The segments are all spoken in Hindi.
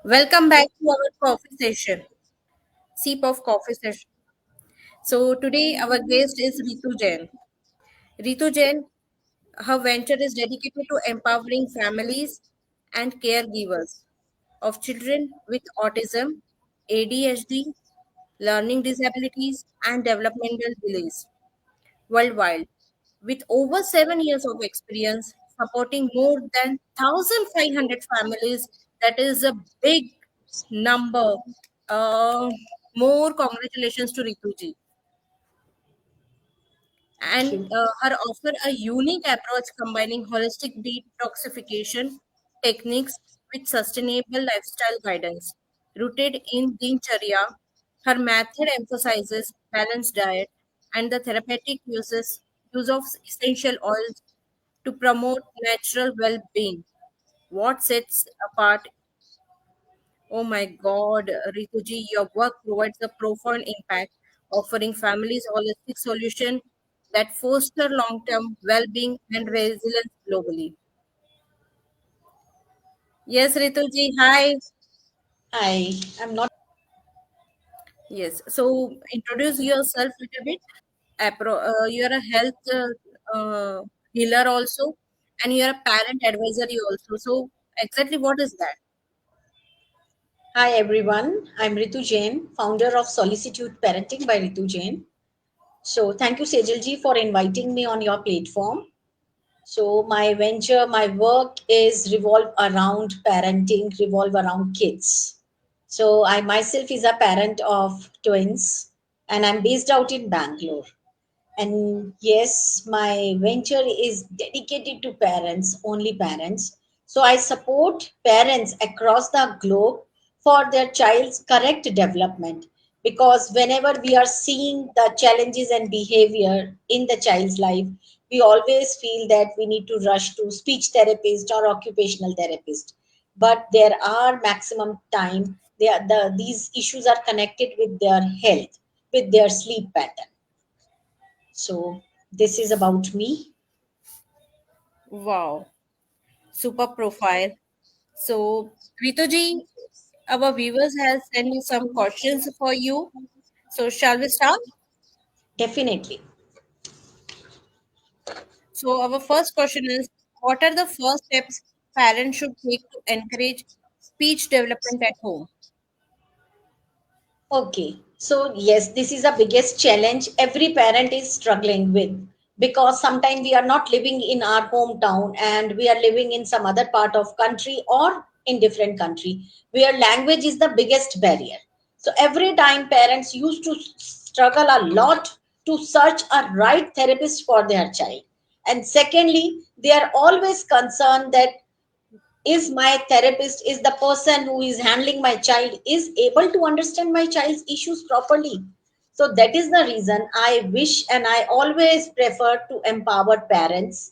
Welcome back to our coffee session, sip of coffee session. So today our guest is Ritu Jain. Ritu Jain, her venture is dedicated to empowering families and caregivers of children with autism, ADHD, learning disabilities, and developmental delays worldwide. With over 7 years of experience supporting more than 1,500 families, that is a big number. Uh, More congratulations to Rituji. Thank And you. her offer a unique approach combining holistic detoxification techniques with sustainable lifestyle guidance. Rooted in Dincharya, her method emphasizes balanced diet and the therapeutic use of essential oils to promote natural well-being. What sets apart? Oh my God, Rituji, your work provides a profound impact, offering families holistic solution that foster long-term well-being and resilience globally. Yes, Rituji, hi. Hi, I'm not. Yes, so introduce yourself a little bit. You're a health healer also, and you're a parent advisory also. So exactly what is that? Hi, everyone. I'm Ritu Jain, founder of Solicitude Parenting by Ritu Jain. So, thank you, Sejalji, for inviting me on your platform. So, my venture, my work is revolve around parenting, revolve around kids. So, I myself is a parent of twins, and I'm based out in Bangalore. And yes, my venture is dedicated to parents, only parents. So I support parents across the globe for their child's correct development, because whenever we are seeing the challenges and behavior in the child's life, we always feel that we need to rush to speech therapist or occupational therapist. But there are maximum time, these issues are connected with their health, with their sleep pattern. So this is about me. Wow, super profile. So Rituji, our viewers have sent me some questions for you. So shall we start? Definitely. So our first question is, what are the first steps parents should take to encourage speech development at home? Okay. So yes, this is the biggest challenge every parent is struggling with, because sometimes we are not living in our hometown and we are living in some other part of country or in different country where language is the biggest barrier. So every time parents used to struggle a lot to search a right therapist for their child. And secondly, they are always concerned that is my therapist, is the person who is handling my child is able to understand my child's issues properly. So that is the reason I wish and I always prefer to empower parents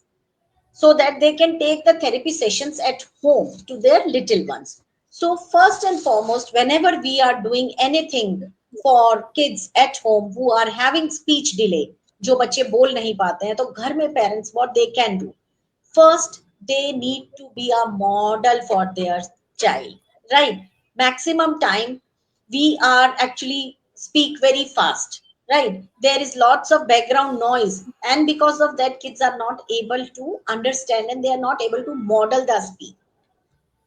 so that they can take the therapy sessions at home to their little ones. So first and foremost, whenever we are doing anything for kids at home who are having speech delay, जो बच्चे बोल नहीं पाते हैं, तो घर में parents what they can do, first they need to be a model for their child, right? Maximum time we are actually speak very fast, right? There is lots of background noise, and because of that kids are not able to understand and they are not able to model the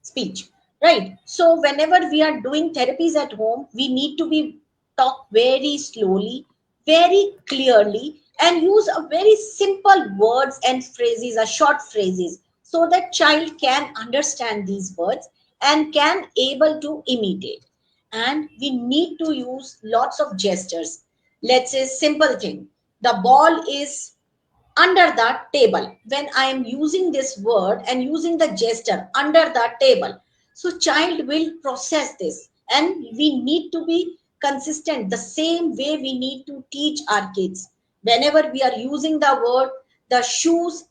speech, right? So whenever we are doing therapies at home, we need to be talk very slowly, very clearly, and use a very simple words and phrases, a short phrases, so that child can understand these words and can able to imitate. And we need to use lots of gestures. Let's say simple thing, the ball is under the table. When I am using this word and using the gesture under the table, so child will process this. And we need to be consistent, the same way we need to teach our kids. Whenever we are using the word, the shoes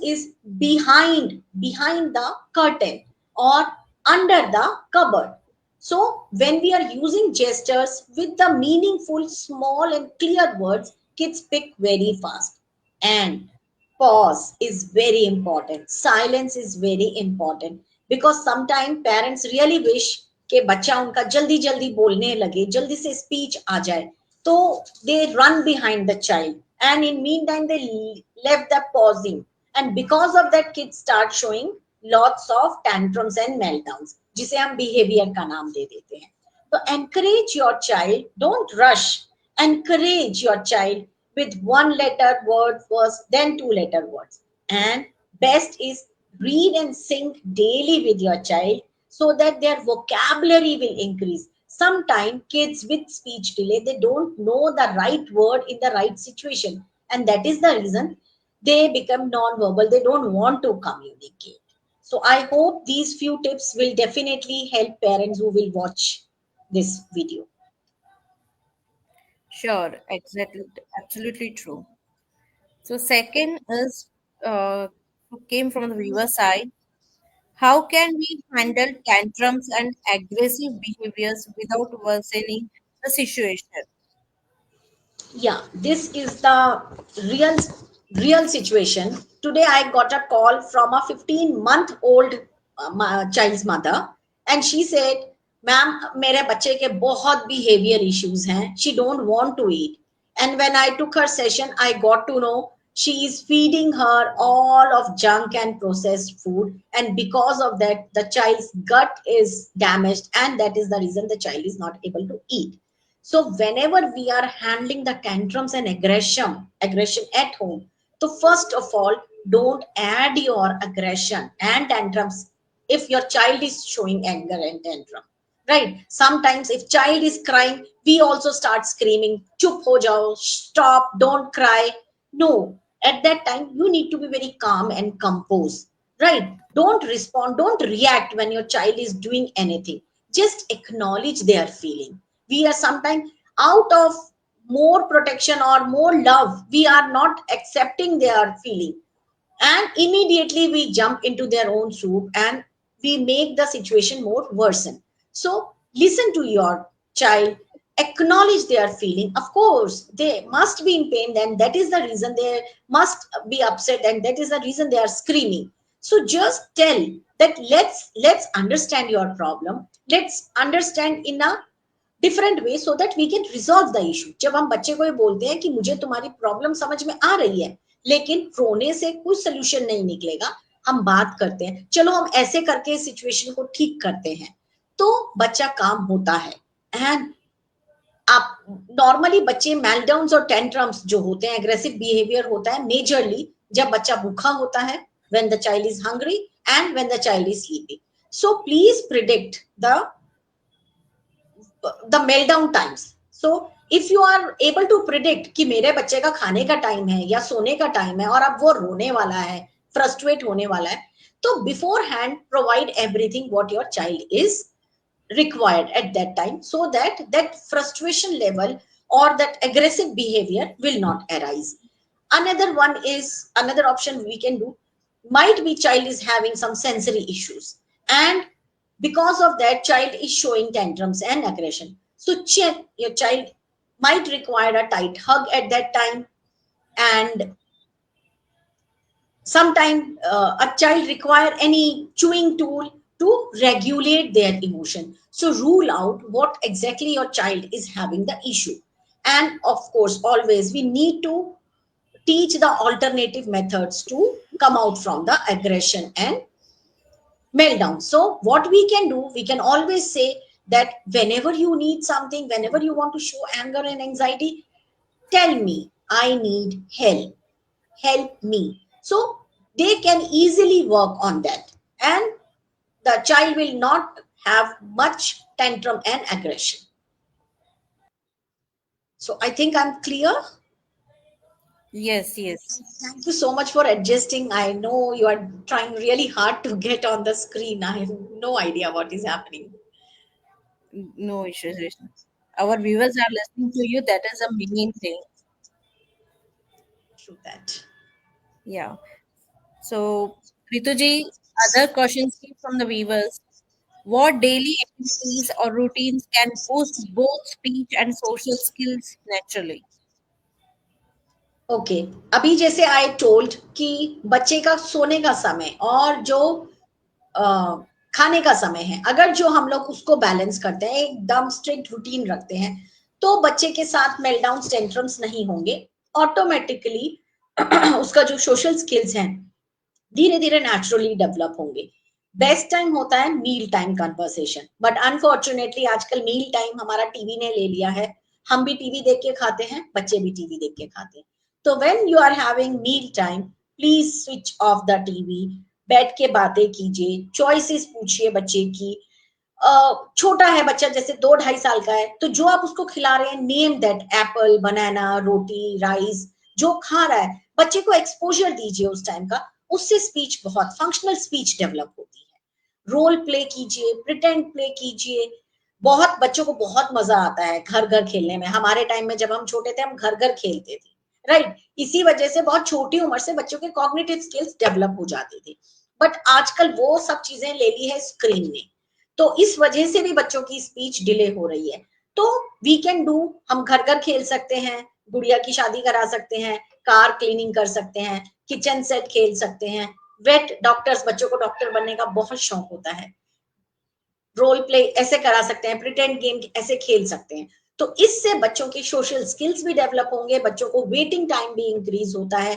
is behind the curtain or under the cupboard. So when we are using gestures with the meaningful, small, and clear words, kids pick very fast. And pause is very important. Silence is very important. because sometimes parents really wish कि बच्चा उनका जल्दी जल्दी बोलने लगे, जल्दी से स्पीच आ जाए, तो they run behind the child, and in meantime they left the pausing, and because of that kids start showing lots of tantrums and meltdowns, जिसे हम behavior का नाम दे देते हैं. So encourage your child, don't rush. Encourage your child with one letter word first, then two letter words. And best is read and sing daily with your child so that their vocabulary will increase. Sometimes kids with speech delay, they don't know the right word in the right situation. And that is the reason they become non-verbal. They don't want to communicate. So I hope these few tips will definitely help parents who will watch this video. Sure, exactly, absolutely true. So second is came from the viewer side. How can we handle tantrums and aggressive behaviors without worsening the situation? Yeah, this is the real real situation. Today I got a call from a 15-month-old child's mother, and she said, ma'am, मेरे बच्चे के बहुत behavior issues हैं, she don't want to eat. And when I took her session, I got to know she is feeding her all of junk and processed food, and because of that the child's gut is damaged, and that is the reason the child is not able to eat. So whenever we are handling the tantrums and aggression at home, so first of all, don't add your aggression and tantrums if your child is showing anger and tantrum. Right? Sometimes if child is crying, we also start screaming, "Chup ho jao, stop, don't cry." No, at that time you need to be very calm and composed. Right? Don't respond, don't react when your child is doing anything. Just acknowledge their feeling. We are sometimes out of more protection or more love, we are not accepting their feeling, and immediately we jump into their own soup and we make the situation more worsen. So listen to your child, acknowledge their feeling. Of course they must be in pain, then that is the reason they must be upset, and that is the reason they are screaming. So just tell that let's understand your problem, let's understand in a different way so that we can resolve the issue. जब हम बच्चे को ये बोलते हैं कि मुझे तुम्हारी प्रॉब्लम समझ में आ रही है, लेकिन रोने से कुछ सोल्यूशन नहीं निकलेगा, हम बात करते हैं, चलो हम ऐसे करके सिचुएशन को ठीक करते हैं, तो बच्चा काम होता है. एंड आप नॉर्मली बच्चे मेल्टडाउन्स और टेंट्रम्स जो होते हैं, एग्रेसिव बिहेवियर होता है मेजरली जब बच्चा भूखा होता है, when the child is hungry and when the child is sleeping. So please predict the meltdown times. So if you are able to predict कि मेरे बच्चे का खाने का टाइम है या सोने का टाइम है और अब वो रोने वाला है, फ्रस्ट्रेट होने वाला है, तो before hand provide everything what your child is required at that time, so that that frustration level or that aggressive behavior will not arise. Another one is, another option we can do, might be child is having some sensory issues, and because of that child is showing tantrums and aggression. So check, your child might require a tight hug at that time, and sometimes a child require any chewing tool to regulate their emotion. So rule out what exactly your child is having the issue, and of course always we need to teach the alternative methods to come out from the aggression and meltdown. So what we can do, we can always say that whenever you need something, whenever you want to show anger and anxiety, tell me, I need help, help me. So they can easily work on that, and the child will not have much tantrum and aggression. So I think I'm clear. Yes, yes. Thank you so much for adjusting. I know you are trying really hard to get on the screen. I have no idea what is happening No issues. Our viewers are listening to you. That is a main thing. through that. Yeah. So, Rituji, other questions came from the viewers. What daily activities or routines can boost both speech and social skills naturally? Okay, अभी जैसे आई टोल्ड कि बच्चे का सोने का समय और जो खाने का समय है, अगर जो हम लोग उसको बैलेंस करते हैं, एकदम स्ट्रिक्ट रूटीन रखते हैं, तो बच्चे के साथ मेल्टडाउन टेंट्रम्स नहीं होंगे। ऑटोमेटिकली उसका जो सोशल स्किल्स हैं धीरे धीरे नेचुरली डेवलप होंगे। बेस्ट टाइम होता है meal time conversation, but unfortunately आजकल मील टाइम हमारा टीवी ने ले लिया है। हम भी टीवी देख के खाते हैं, बच्चे भी टीवी देख के खाते हैं। तो when you are having meal time, please switch off the TV, बैठ के बातें कीजिए, चॉइसेस पूछिए बच्चे की। छोटा है बच्चा, जैसे 2 ढाई साल का है, तो जो आप उसको खिला रहे हैं, name that, Apple, banana, roti, rice, जो खा रहा है बच्चे को एक्सपोजर दीजिए उस टाइम का। उससे स्पीच, बहुत फंक्शनल स्पीच डेवलप होती है। रोल प्ले कीजिए, प्रिटेंड प्ले कीजिए। बहुत बच्चों को बहुत मजा आता है घर घर खेलने में। हमारे टाइम में जब हम छोटे थे, हम घर घर खेलते थे, राइट। इसी वजह से बहुत छोटी उम्र से बच्चों के कॉग्निटिव स्किल्स डेवलप हो जाते थे। बट आजकल वो सब चीजें ले ली है स्क्रीन ने, तो इस वजह से भी बच्चों की स्पीच डिले हो रही है। तो वी कैन डू, हम घर घर खेल सकते हैं, गुड़िया की शादी करा सकते हैं, कार क्लीनिंग कर सकते हैं, किचन सेट खेल सकते हैं। वेट डॉक्टर्स, बच्चों को डॉक्टर बनने का बहुत शौक होता है, रोल प्ले ऐसे करा सकते हैं, प्रिटेंड गेम ऐसे खेल सकते हैं। तो इससे बच्चों के सोशल स्किल्स भी डेवलप होंगे, बच्चों को वेटिंग टाइम भी इंक्रीज होता है,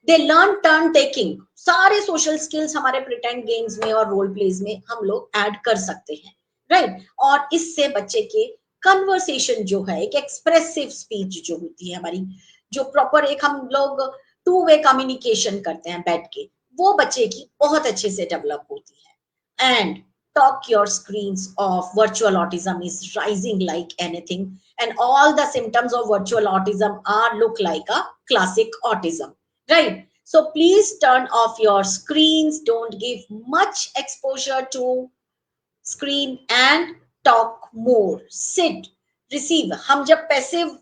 दे लर्न टर्न टेकिंग। सारे सोशल स्किल्स हमारे प्रिटेंड गेम्स में और रोल प्लेज में हम लोग ऐड कर सकते हैं, राइट। और इससे बच्चे के कन्वर्सेशन जो है, एक एक्सप्रेसिव स्पीच जो होती है हमारी, जो प्रॉपर एक हम लोग टू वे कम्युनिकेशन करते हैं बैठ के, वो बच्चे की बहुत अच्छे से डेवलप होती है। And talk your screens off, virtual autism is rising like anything, and all the symptoms of virtual autism are look like a classic autism, right? So please turn off your screens, don't give much exposure to screen, and talk more, sit, receive। हम जब पैसिव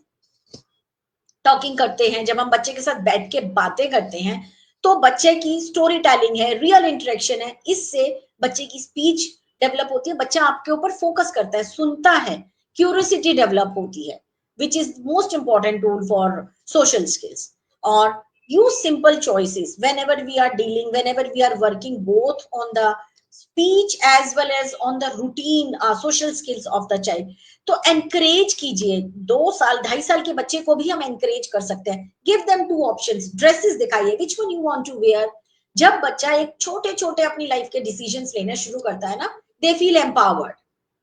टॉकिंग करते हैं, जब हम बच्चे के साथ बैठ के बातें करते हैं, तो बच्चे की स्टोरी टेलिंग है, रियल इंटरेक्शन है, इससे बच्चे की स्पीच डेवलप होती है, बच्चा आपके ऊपर फोकस करता है, सुनता है, क्यूरियोसिटी डेवलप होती है, which is most important tool for social skills. और use simple choices whenever we are dealing, whenever we are working both on the speech as well as on the routine social skills of the child। तो एनकरेज कीजिए, 2 साल 2.5 साल के बच्चे को भी हम एनकरेज कर सकते हैं। गिव देम 2 ऑप्शंस, ड्रेसेस दिखाइए, which one you want to wear. जब बच्चा एक छोटे छोटे अपनी लाइफ के डिसीजंस लेना शुरू करता है ना, दे फील एम्पावर्ड,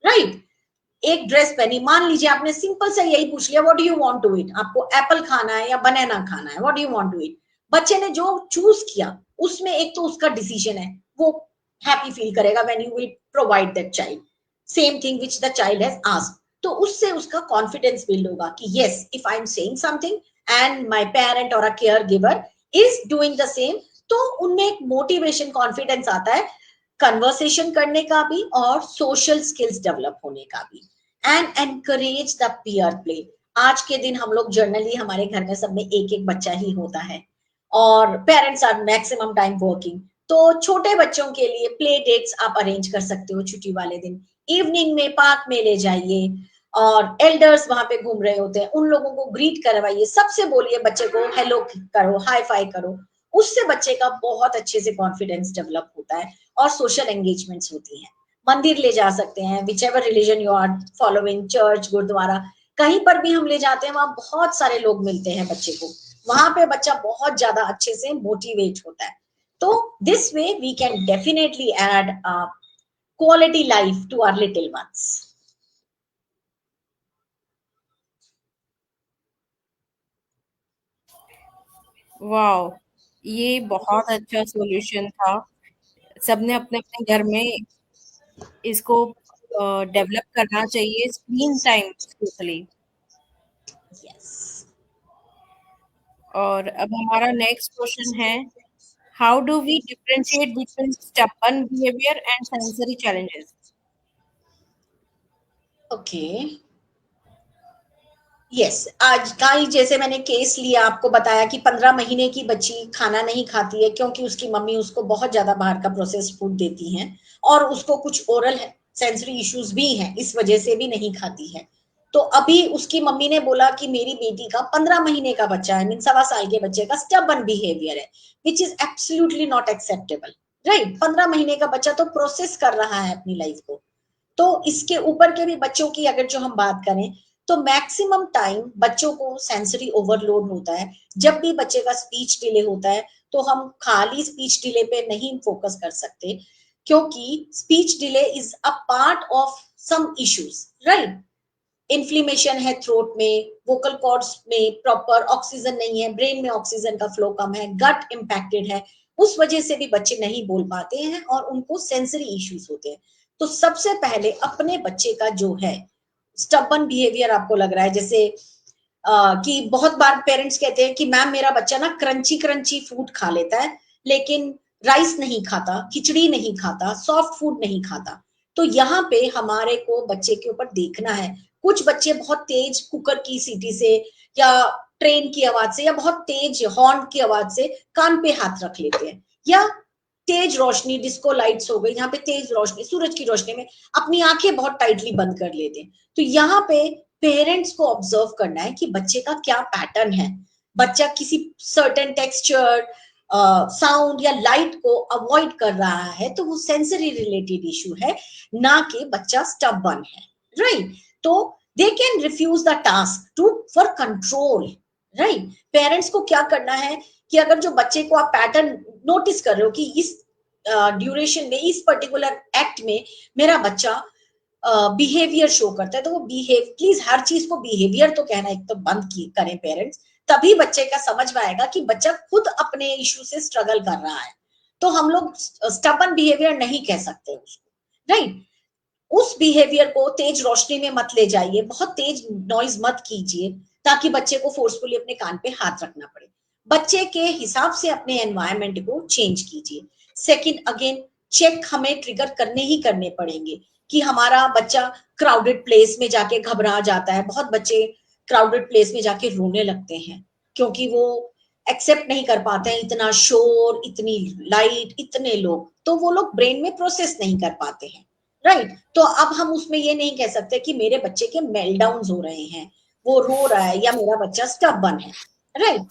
राइट। एक ड्रेस पहनी, मान लीजिए आपने सिंपल से यही पूछ लिया, what do you want to eat, आपको एप्पल खाना है या बनाना खाना है, what do you want to eat. बच्चे ने जो चूज किया, उसमें एक तो उसका डिसीजन है, वो हैप्पी फील करेगा when you will provide that child same thing which the child has asked. तो उससे उसका कॉन्फिडेंस बिल्ड होगा कि yes, if I am saying something and my parent और a care giver is doing the same, तो उनमें एक मोटिवेशन, कॉन्फिडेंस आता है कन्वर्सेशन करने का भी और सोशल स्किल्स डेवलप होने का भी। And encourage the peer play. आज के दिन हम लोग जर्नली हमारे घर में सब में एक एक बच्चा ही होता है, और parents are maximum time working. तो छोटे बच्चों के लिए प्ले डेट्स आप अरेंज कर सकते हो छुट्टी वाले दिन, इवनिंग में पार्क में ले जाइए, और एल्डर्स वहां पे घूम रहे होते हैं, उन लोगों को ग्रीट करवाइए, सबसे बोलिए बच्चे को हेलो करो, हाई फाई करो। उससे बच्चे का बहुत अच्छे से कॉन्फिडेंस डेवलप होता है और सोशल एंगेजमेंट्स होती हैं। मंदिर ले जा सकते हैं, which ever religion you are following, church, gurdwara, कहीं पर भी हम ले जाते हैं, वहां बहुत सारे लोग मिलते हैं बच्चे को, वहां पे बच्चा बहुत ज्यादा अच्छे से मोटिवेट होता है। तो this way we can definitely add quality life to our little ones. वाह, ये बहुत अच्छा सॉल्यूशन था। सबने अपने अपने घर में इसको डेवलप करना चाहिए, स्क्रीन टाइम स्पेशली। यस। और अब हमारा नेक्स्ट क्वेश्चन है, how do we differentiate between stubborn behaviour and sensory challenges? Okay, yes. आज का ही जैसे मैंने केस लिया, आपको बताया कि 15 महीने की बच्ची खाना नहीं खाती है क्योंकि उसकी मम्मी उसको बहुत ज्यादा बाहर का प्रोसेस्ड फूड देती हैं, और उसको कुछ ओरल सेंसरी इश्यूज भी हैं, इस वजह से भी नहीं खाती है। तो अभी उसकी मम्मी ने बोला कि मेरी बेटी का 15 महीने का बच्चा है, मीन 1.25 साल के बच्चे का स्टबर्न बिहेवियर है, which is absolutely not acceptable, right. 15 महीने का बच्चा तो प्रोसेस कर रहा है अपनी लाइफ को। तो इसके ऊपर के भी बच्चों की अगर जो हम बात करें, तो मैक्सिमम टाइम बच्चों को सेंसरी ओवरलोड होता है। जब भी बच्चे का स्पीच डिले होता है, तो हम खाली स्पीच डिले पे नहीं फोकस कर सकते, क्योंकि speech delay is a part of some issues, right. Inflammation है थ्रोट में, वोकल कॉर्ड्स में प्रॉपर ऑक्सीजन नहीं है, ब्रेन में ऑक्सीजन का फ्लो कम है, गट इम्पैक्टेड है, उस वजह से भी बच्चे नहीं बोल पाते हैं और उनको सेंसरी इश्यूज होते हैं। तो सबसे पहले अपने बच्चे का जो है स्टबन बिहेवियर आपको लग रहा है, जैसे कि बहुत बार पेरेंट्स कहते हैं कि मैम मेरा बच्चा ना क्रंची क्रंची फूड खा लेता है, लेकिन राइस नहीं खाता, खिचड़ी नहीं खाता, सॉफ्ट फूड नहीं खाता। तो यहाँ पे हमारे को बच्चे के ऊपर देखना है। कुछ बच्चे बहुत तेज कुकर की सीटी से या ट्रेन की आवाज से या बहुत तेज हॉर्न की आवाज से कान पे हाथ रख लेते हैं, या तेज रोशनी डिस्को लाइट्स हो गई, यहाँ पे तेज रोशनी सूरज की रोशनी में अपनी आंखें बहुत टाइटली बंद कर लेते हैं। तो यहाँ पे पेरेंट्स को ऑब्जर्व करना है कि बच्चे का क्या पैटर्न है। बच्चा किसी सर्टेन टेक्सचर, साउंड या लाइट को अवॉइड कर रहा है, तो वो सेंसरी रिलेटेड इशू है, ना कि बच्चा स्टबन है, राइट। तो they can refuse the task to for control, right. Parents को क्या करना है कि अगर जो बच्चे को आप पैटर्न नोटिस कर रहे हो कि इस ड्यूरेशन में, इस पर्टिकुलर एक्ट में मेरा बच्चा बिहेवियर शो करता है, तो वो बिहेव, प्लीज हर चीज को बिहेवियर तो कहना एक तो बंद की करें पेरेंट्स, तभी बच्चे का समझ में आएगा कि बच्चा खुद अपने इश्यू से स्ट्रगल कर रहा है। तो हम लोग स्टबन बिहेवियर नहीं कह सकते उसको, राइट। उस बिहेवियर को तेज रोशनी में मत ले जाइए, बहुत तेज नॉइज मत कीजिए, ताकि बच्चे को फोर्सफुली अपने कान पे हाथ रखना पड़े। बच्चे के हिसाब से अपने एनवायरमेंट को चेंज कीजिए। सेकंड, अगेन चेक हमें ट्रिगर करने ही करने पड़ेंगे कि हमारा बच्चा क्राउडेड प्लेस में जाके घबरा जाता है। बहुत बच्चे क्राउडेड प्लेस में जाके रोने लगते हैं, क्योंकि वो एक्सेप्ट नहीं कर पाते हैं इतना शोर, इतनी लाइट, इतने लोग, तो वो लोग ब्रेन में प्रोसेस नहीं कर पाते हैं, राइट। तो अब हम उसमें ये नहीं कह सकते कि मेरे बच्चे के मेल्टडाउन हो रहे हैं, वो रो रहा है, या मेरा बच्चा स्टबन है, राइट।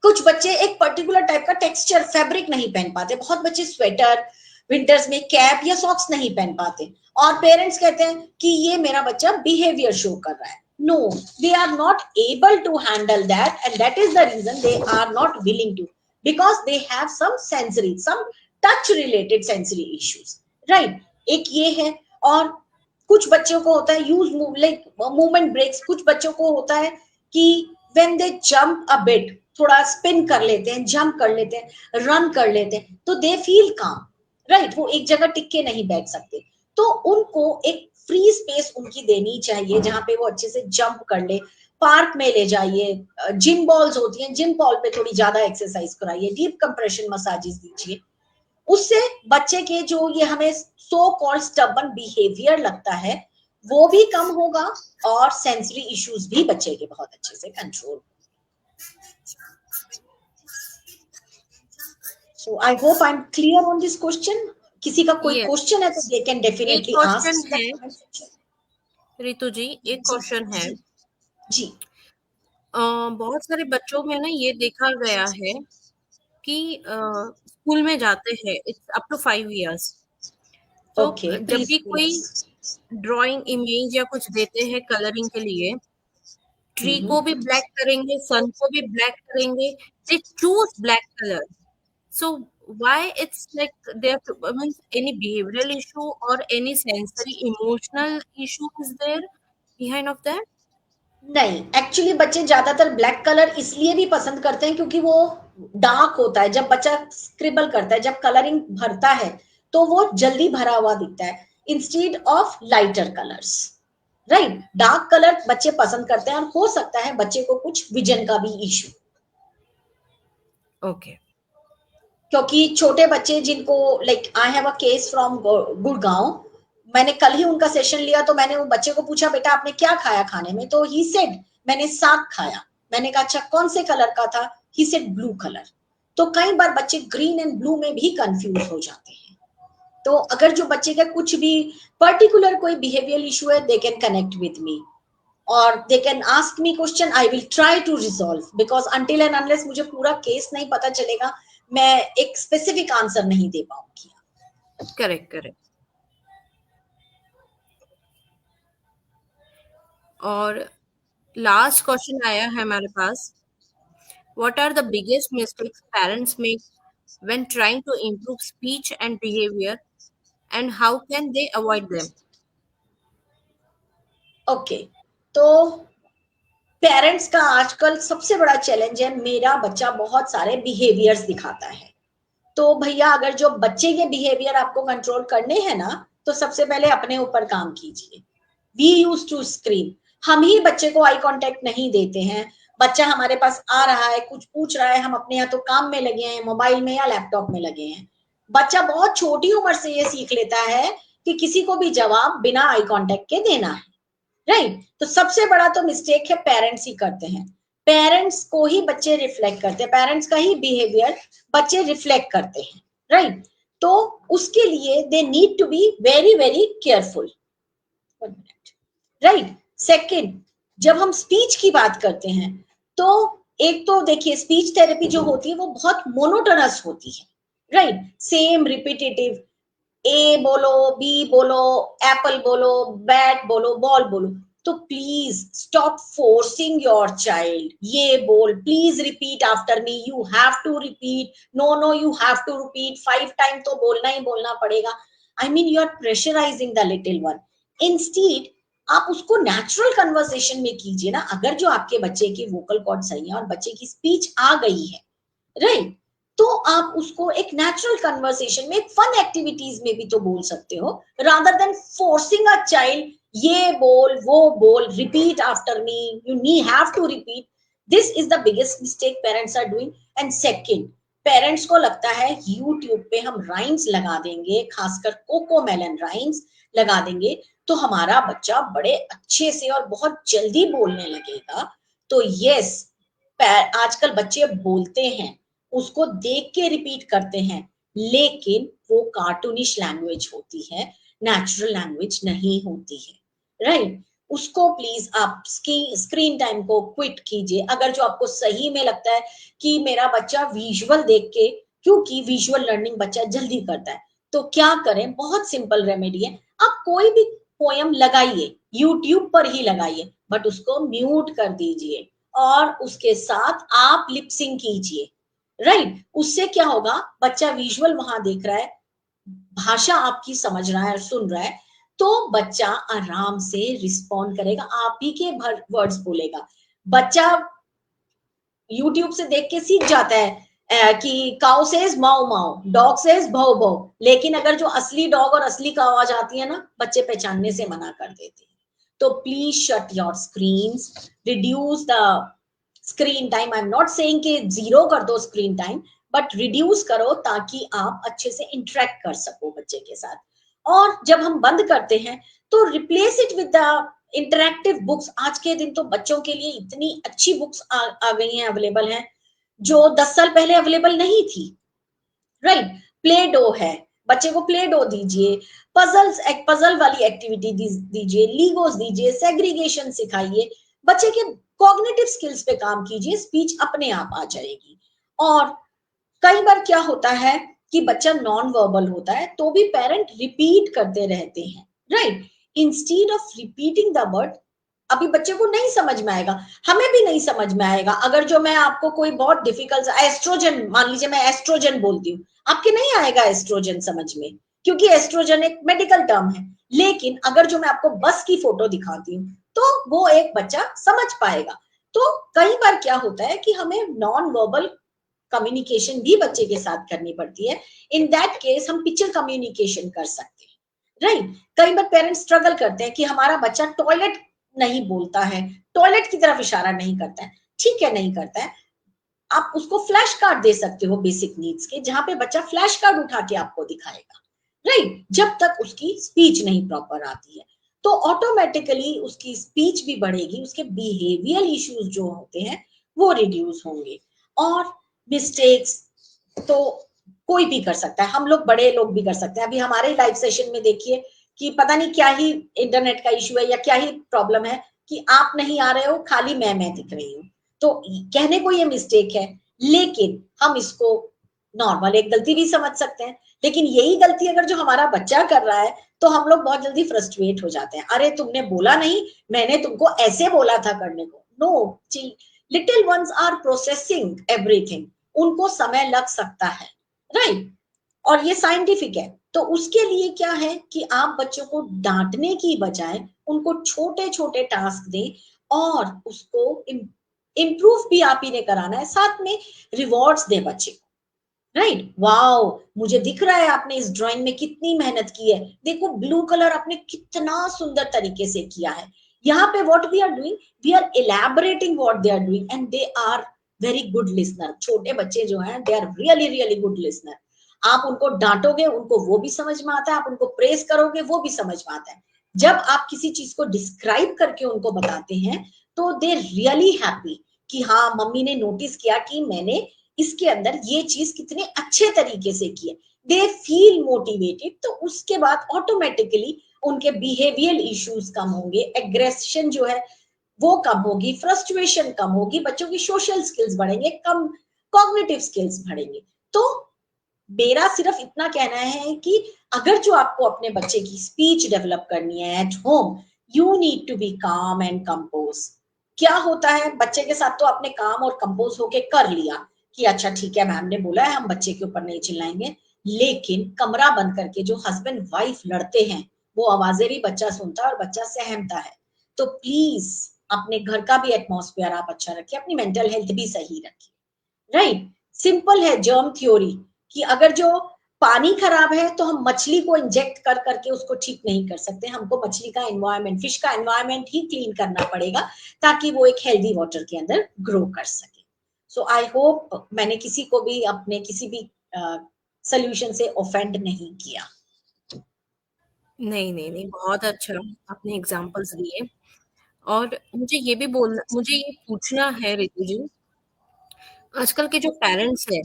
कुछ बच्चे एक पर्टिकुलर टाइप का टेक्सचर फैब्रिक नहीं पहन पाते, बहुत बच्चे स्वेटर, विंटर्स में कैप या सॉक्स नहीं पहन पाते, और पेरेंट्स कहते हैं कि ये मेरा बच्चा बिहेवियर शो कर रहा है। No, they are not able to handle that, and that is the reason they are not willing to, because they have some sensory, some touch related sensory issues, right. एक ये है। और कुछ बच्चों को होता है यूज लाइक मूवमेंट ब्रेक्स, कुछ बच्चों को होता है कि when they jump a bit, थोड़ा स्पिन कर लेते हैं, जंप कर लेते हैं, रन कर लेते हैं, तो दे फील काम, राइट। वो एक जगह टिक के नहीं बैठ सकते, तो उनको एक फ्री स्पेस उनकी देनी चाहिए जहां पे वो अच्छे से जंप कर ले। पार्क में ले जाइए, जिम बॉल्स होती हैं, जिम बॉल पे थोड़ी ज्यादा एक्सरसाइज कराइए, डीप कंप्रेशन मसाजेस दीजिए। उससे बच्चे के जो ये हमें सो कॉल्ड स्टबन बिहेवियर लगता है, वो भी कम होगा, और सेंसरी इश्यूज भी बच्चे के बहुत अच्छे से control. So I hope I am clear on this question. किसी का कोई यस, क्वेश्चन है तो दे कैन एक डेफिनेटली क्वेश्चन आस्क द है कमेंट सेक्शन। रितु जी, एक जी क्वेश्चन है। जी जी। बहुत सारे बच्चों में ना ये देखा गया है कि स्कूल में जाते हैं, इट्स अप टू 5 इयर्स। तो ओके, जब प्लीज भी कोई प्लीज। ड्राइंग इमेज या कुछ देते हैं कलरिंग के लिए, ट्री को भी ब्लैक करेंगे, सन को भी ब्लैक करेंगे, they choose black colour. So why it's like there means any behavioral issue or any sensory emotional issue is there behind of that? नहीं, एक्चुअली बच्चे ज्यादातर ब्लैक कलर इसलिए भी पसंद करते हैं क्योंकि वो डार्क होता है। जब बच्चा स्क्रिबल करता है, जब कलरिंग भरता है, तो वो जल्दी भरा हुआ दिखता है instead of lighter colours, right. Dark colour बच्चे पसंद करते हैं, और हो सकता है बच्चे को कुछ विजन का भी इशू, Okay. क्योंकि छोटे बच्चे जिनको, like I have a case from Gurgaon, मैंने कल ही उनका सेशन लिया, तो मैंने वो बच्चे को पूछा बेटा आपने क्या खाया खाने में, तो ही सेड मैंने साग खाया। मैंने कहा अच्छा कौन से कलर का था, ही सेड ब्लू कलर। तो कई बार बच्चे ग्रीन एंड ब्लू में भी कंफ्यूज हो जाते हैं। तो अगर जो बच्चे का कुछ भी पर्टिकुलर कोई बिहेवियर इशू है, they can connect with me, और they can ask me question, I will try to resolve, because until and unless मुझे पूरा केस नहीं पता चलेगा, मैं एक स्पेसिफिक आंसर नहीं दे पाऊंगी। Correct, correct. और लास्ट क्वेश्चन आया है हमारे पास। What are the biggest mistakes parents make when trying to improve speech and behavior, and how can they avoid them? Okay, तो पेरेंट्स का आजकल सबसे बड़ा चैलेंज है, मेरा बच्चा बहुत सारे बिहेवियर्स दिखाता है। तो भैया अगर जो बच्चे के बिहेवियर आपको कंट्रोल करने हैं ना, तो सबसे पहले अपने ऊपर काम कीजिए। वी यूज टू स्क्रीन, हम ही बच्चे को आई कांटेक्ट नहीं देते हैं। बच्चा हमारे पास आ रहा है, कुछ पूछ रहा है, हम अपने या तो काम में लगे हैं, मोबाइल में या लैपटॉप में लगे हैं। बच्चा बहुत छोटी उम्र से ये सीख लेता है कि किसी को भी जवाब बिना आई कांटेक्ट के देना है, राइट? तो सबसे बड़ा तो मिस्टेक है पेरेंट्स ही करते हैं। पेरेंट्स को ही बच्चे रिफ्लेक्ट करते हैं, पेरेंट्स का ही बिहेवियर बच्चे रिफ्लेक्ट करते हैं, राइट? तो उसके लिए they need to be very very careful, right? Second, जब हम स्पीच की बात करते हैं, तो एक तो देखिए स्पीच थेरेपी जो होती है वो बहुत मोनोटोनस होती है, राइट? सेम रिपीटेटिव, ए बोलो, बी बोलो, एप्पल बोलो, बैट बोलो, बॉल बोलो। तो please stop forcing your child, ये बोल, please repeat after me, you have to repeat, no no you have to repeat 5 time तो बोलना ही बोलना पड़ेगा। I mean you are pressurising the little one. Instead आप उसको नेचुरल कन्वर्सेशन में कीजिए ना। अगर जो आपके बच्चे की वोकल कॉर्ड सही है और बच्चे की स्पीच आ गई है, राइट, तो आप उसको एक नेचुरल कन्वर्सेशन में, एक फन एक्टिविटीज में भी तो बोल सकते हो, rather than forcing a child, ये बोल वो बोल, repeat after me, you need have to repeat. This is the biggest mistake parents are doing. And second, parents को लगता है यूट्यूब पे हम राइम्स लगा देंगे, खासकर कोको मेलन राइम्स लगा देंगे, तो हमारा बच्चा बड़े अच्छे से और बहुत जल्दी बोलने लगेगा। तो यस, आजकल बच्चे बोलते हैं, उसको देख के रिपीट करते हैं, लेकिन वो कार्टूनिश लैंग्वेज होती है, नेचुरल लैंग्वेज नहीं होती है, राइट? उसको प्लीज आप स्क्रीन टाइम को क्विट कीजिए। अगर जो आपको सही में लगता है कि मेरा बच्चा विजुअल देख के, क्योंकि विजुअल लर्निंग बच्चा जल्दी करता है, तो क्या करें, बहुत सिंपल रेमेडी है। आप कोई भी पोयम लगाइए, यूट्यूब पर ही लगाइए, बट उसको म्यूट कर दीजिए और उसके साथ आप लिपसिंग कीजिए, राइट? उससे क्या होगा, बच्चा विजुअल वहां देख रहा है, भाषा आपकी समझ रहा है और सुन रहा है, तो बच्चा आराम से रिस्पॉन्ड करेगा, आप ही के वर्ड्स बोलेगा। बच्चा यूट्यूब से देख के सीख जाता है कि काउ सेज माओ माओ, डॉग सेज भौ भौ, लेकिन अगर जो असली डॉग और असली काउ आवाज आती है ना, बच्चे पहचानने से मना कर देते हैं। तो please shut your screens, reduce the screen time. I am not saying कि जीरो कर दो स्क्रीन टाइम, बट रिड्यूस करो ताकि आप अच्छे से इंटरेक्ट कर सको बच्चे के साथ। और जब हम बंद करते हैं, तो replace it with the interactive books. आज के दिन तो बच्चों के लिए इतनी अच्छी बुक्स आ गई हैं, अवेलेबल हैं, जो 10 साल पहले अवेलेबल नहीं थी, राइट? प्ले डो है, बच्चे को प्ले डो दीजिए, पजल्स, एक पजल वाली एक्टिविटी दीजिए, लीगोस दीजिए, सेग्रीगेशन सिखाइए, बच्चे के कॉग्निटिव स्किल्स पे काम कीजिए, स्पीच अपने आप आ जाएगी। और कई बार क्या होता है कि बच्चा नॉन वर्बल होता है, तो भी पेरेंट रिपीट करते रहते हैं, right? Instead of repeating the word, अभी बच्चे को नहीं समझ में आएगा, हमें भी नहीं समझ में आएगा। अगर जो मैं आपको कोई बहुत डिफिकल्ट एस्ट्रोजन, मान लीजिए मैं एस्ट्रोजन बोलती हूँ, आपके नहीं आएगा एस्ट्रोजन समझ में, क्योंकि एस्ट्रोजन एक मेडिकल टर्म है। लेकिन अगर जो मैं आपको बस की फोटो दिखाती हूँ, तो वो एक बच्चा समझ पाएगा। तो कई बार क्या होता है कि हमें नॉन वर्बल कम्युनिकेशन भी बच्चे के साथ करनी पड़ती है। इन दैट केस हम पिक्चर कम्युनिकेशन कर सकते हैं, राइट? कई बार पेरेंट्स स्ट्रगल करते हैं कि हमारा बच्चा टॉयलेट नहीं बोलता है, टॉयलेट की तरफ इशारा नहीं करता है। ठीक है, नहीं करता है, आप उसको फ्लैश कार्ड दे सकते हो बेसिक नीड्स के, जहां पे बच्चा फ्लैश कार्ड उठा के आपको दिखाएगा, राइट? जब तक उसकी स्पीच नहीं प्रॉपर आती है, तो ऑटोमेटिकली उसकी स्पीच भी बढ़ेगी, उसके बिहेवियल इश्यूज जो होते हैं वो रिड्यूस होंगे। और मिस्टेक्स तो कोई भी कर सकता है, हम लोग बड़े लोग भी कर सकते हैं। अभी हमारे लाइव सेशन में देखिए कि पता नहीं क्या ही इंटरनेट का इशू है या क्या ही प्रॉब्लम है कि आप नहीं आ रहे हो, खाली मैं दिख रही हूँ। तो कहने को ये मिस्टेक है, लेकिन हम इसको नॉर्मल एक गलती भी समझ सकते हैं। लेकिन यही गलती अगर जो हमारा बच्चा कर रहा है तो हम लोग बहुत जल्दी फ्रस्ट्रेट हो जाते हैं, अरे तुमने बोला नहीं, मैंने तुमको ऐसे बोला था करने को। No, little ones are processing everything, उनको समय लग सकता है, राइट। और ये साइंटिफिक है। तो उसके लिए क्या है कि आप बच्चों को डांटने की बजाय उनको छोटे छोटे टास्क दें, और उसको इम्प्रूव भी आप ही ने कराना है, साथ में रिवॉर्ड्स दे बच्चे को, राइट। वाओ, मुझे दिख रहा है आपने इस ड्राइंग में कितनी मेहनत की है, देखो ब्लू कलर आपने कितना सुंदर तरीके से किया है। यहाँ पे what we are doing, we are elaborating what they are doing, and they are very good listener. छोटे बच्चे जो हैं they are really really good listener. आप उनको डांटोगे उनको वो भी समझ में आता है, आप उनको प्रेस करोगे वो भी समझ में आता है। जब आप किसी चीज को डिस्क्राइब करके उनको बताते हैं तो दे रियली हैप्पी कि हाँ मम्मी ने नोटिस किया कि मैंने इसके अंदर ये चीज कितने अच्छे तरीके से की है। दे फील मोटिवेटेड, तो उसके बाद ऑटोमेटिकली उनके बिहेवियर इश्यूज कम होंगे, एग्रेशन जो है वो कम होगी, फ्रस्ट्रेशन कम होगी, बच्चों की सोशल स्किल्स बढ़ेंगे, कम कॉग्निटिव स्किल्स बढ़ेंगे। तो मेरा सिर्फ इतना कहना है कि अगर जो आपको अपने बच्चे की स्पीच डेवलप करनी है at home, you need to be calm and compose. क्या होता है बच्चे के साथ, तो आपने काम और कंपोज होके कर लिया कि अच्छा ठीक है मैम ने बोला है हम बच्चे के ऊपर नहीं चिल्लाएंगे, लेकिन कमरा बंद करके जो हस्बैंड वाइफ लड़ते हैं वो आवाजें भी बच्चा सुनता है और बच्चा सहमता है। तो प्लीज अपने घर का भी एटमॉस्फेयर आप अच्छा रखिए, अपनी मेंटल हेल्थ भी सही रखिए, राइट। सिंपल है जर्म थ्योरी, कि अगर जो पानी खराब है तो हम मछली को इंजेक्ट कर करके उसको ठीक नहीं कर सकते, हमको मछली का एनवायरमेंट, फिश का एनवायरमेंट ही क्लीन करना पड़ेगा ताकि वो एक हेल्दी वाटर के अंदर ग्रो कर सके। सो आई होप मैंने किसी को भी अपने किसी भी सोल्यूशन से ऑफेंड नहीं किया। नहीं नहीं नहीं, बहुत अच्छा आपने एग्जांपल्स दिए। और मुझे ये पूछना है रितु जी, आजकल के जो पेरेंट्स हैं,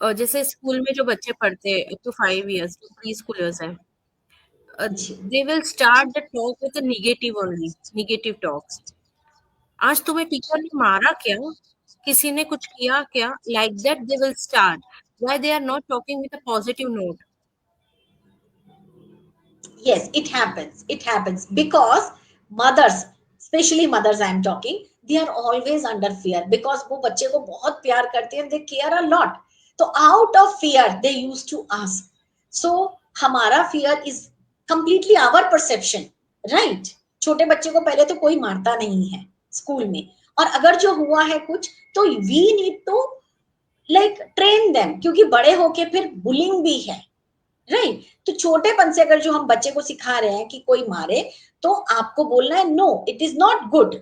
और जैसे स्कूल में जो बच्चे पढ़ते हैं अप टू 5 इयर्स, जो प्री स्कूलर्स हैं, जी। They will start the talk with negative only, negative talks. आज तुम्हें टीचर ने मारा क्या, किसी ने कुछ किया क्या, like that they will start. Why they are not talking with a positive note? Yes, it happens because mothers, especially mothers I am talking, they are always under fear because वो बच्चे को बहुत प्यार करते हैं, they care a lot, तो out of fear they used to ask। So हमारा fear is completely our perception, right। छोटे बच्चे को पहले तो कोई मारता नहीं है स्कूल में, और अगर जो हुआ है कुछ तो we need to like train them, क्योंकि बड़े होके फिर बुलिंग भी है, राइट। तो छोटेपन से अगर जो हम बच्चे को सिखा रहे हैं कि कोई मारे तो आपको बोलना है no it is not good,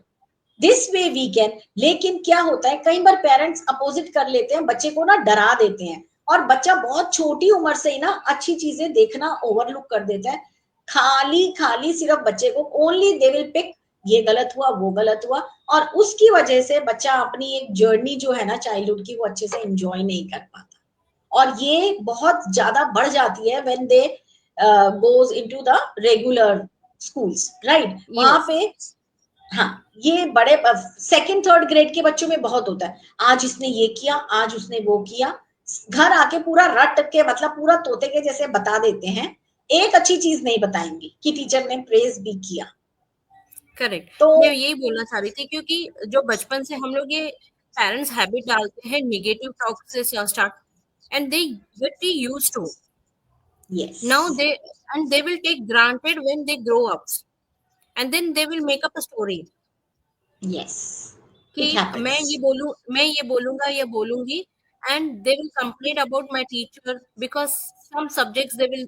this way we can. लेकिन क्या होता है कई बार पेरेंट्स अपोजिट कर लेते हैं, बच्चे को ना डरा देते हैं, और बच्चा बहुत छोटी उम्र से ही ना अच्छी चीजें देखना ओवरलुक कर देता है। खाली खाली सिर्फ बच्चे को ओनली दे विल पिक, ये गलत हुआ वो गलत हुआ, और उसकी वजह से बच्चा अपनी एक जर्नी जो है ना चाइल्डहुड की वो अच्छे से एंजॉय नहीं कर पाता। और ये बहुत ज्यादा बढ़ जाती है when they goes into the regular schools, right. वहां यस। पे हाँ, ये बड़े सेकंड थर्ड ग्रेड के बच्चों में बहुत होता है, आज इसने ये किया आज उसने वो किया, घर आके पूरा रट के मतलब पूरा तोते के जैसे बता देते हैं, एक अच्छी चीज नहीं बताएंगे कि टीचर ने प्रेज भी किया। करेक्ट। तो मैं यही बोलना चाह रही थी, क्योंकि जो बचपन से हम लोग ये पेरेंट्स हैबिट डालते हैं निगेटिव टॉक से start, and they get used to, yes now they will take granted when they grow up, and then they will make up a story yes, कि इट हैपेंस। मैं ये बोलूंगा या बोलूंगी, and they will complain about my teacher because some subjects they will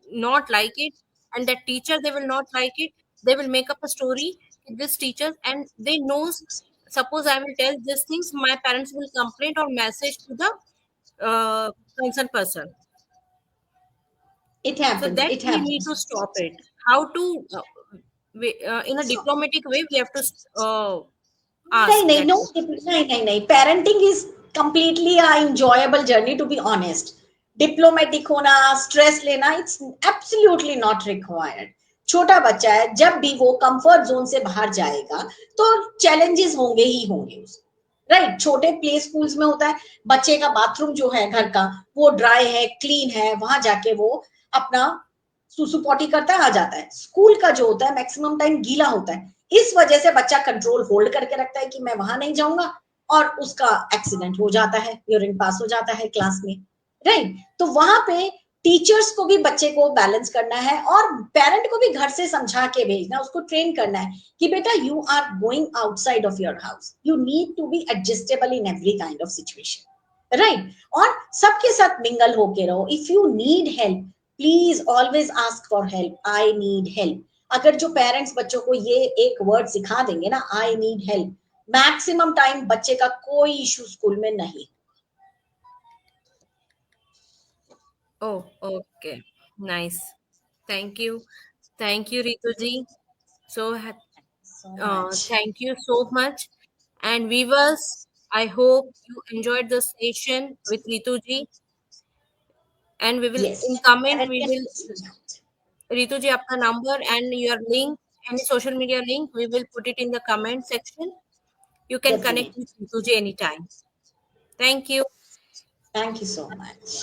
not like it, and that teacher they will not like it. They will make up a story with this teacher, and they knows, suppose I will tell these things, my parents will complain or message to the concerned person. It So happens, that it we need to happens. stop it. How to, in a diplomatic way, we have to नहीं ask नहीं that नो, question. नहीं नहीं नहीं, parenting is completely a enjoyable journey to be honest. Diplomatic होना, स्ट्रेस लेना, इट्स एब्सोल्युटली नॉट रिक्वायर्ड। छोटा बच्चा है, जब भी वो कंफर्ट जोन से बाहर जाएगा तो चैलेंजेस होंगे ही होंगे उसको, राइट, छोटे प्ले स्कूल्स में होता है, बच्चे का बाथरूम जो है घर का वो ड्राई है, क्लीन है, वहां जाके वो अपना सुसु पॉटी करता है, आ जाता है। स्कूल का जो होता है मैक्सिमम टाइम गीला होता है, इस वजह से बच्चा कंट्रोल होल्ड करके रखता है कि मैं वहां नहीं जाऊंगा, और उसका एक्सीडेंट हो जाता है, यूरिन पास हो जाता है क्लास में। राइट, तो वहां पे टीचर्स को भी बच्चे को बैलेंस करना है, और पेरेंट को भी घर से समझा के भेजना, उसको ट्रेन करना है कि बेटा you are going outside of your house, you need to be adjustable in every kind of situation. Right, और सबके साथ मिंगल होके रहो। If you need help, please always ask for help, I need help. अगर जो पेरेंट्स बच्चों को ये एक वर्ड सिखा देंगे ना, आई नीड हेल्प, मैक्सिमम टाइम बच्चे का कोई इशू स्कूल में नहीं। Oh, okay. Nice. Thank you. Thank you, Ritu ji. So, So much. thank you so much. And viewers, I hope you enjoyed the session with Ritu ji. And we will, Yes, in comment, parent we can will, reach out. Ritu ji, apna number and your link, any social media link, we will put it in the comment section. You can connect Definitely. with Ritu ji anytime. Thank you. Thank you so much.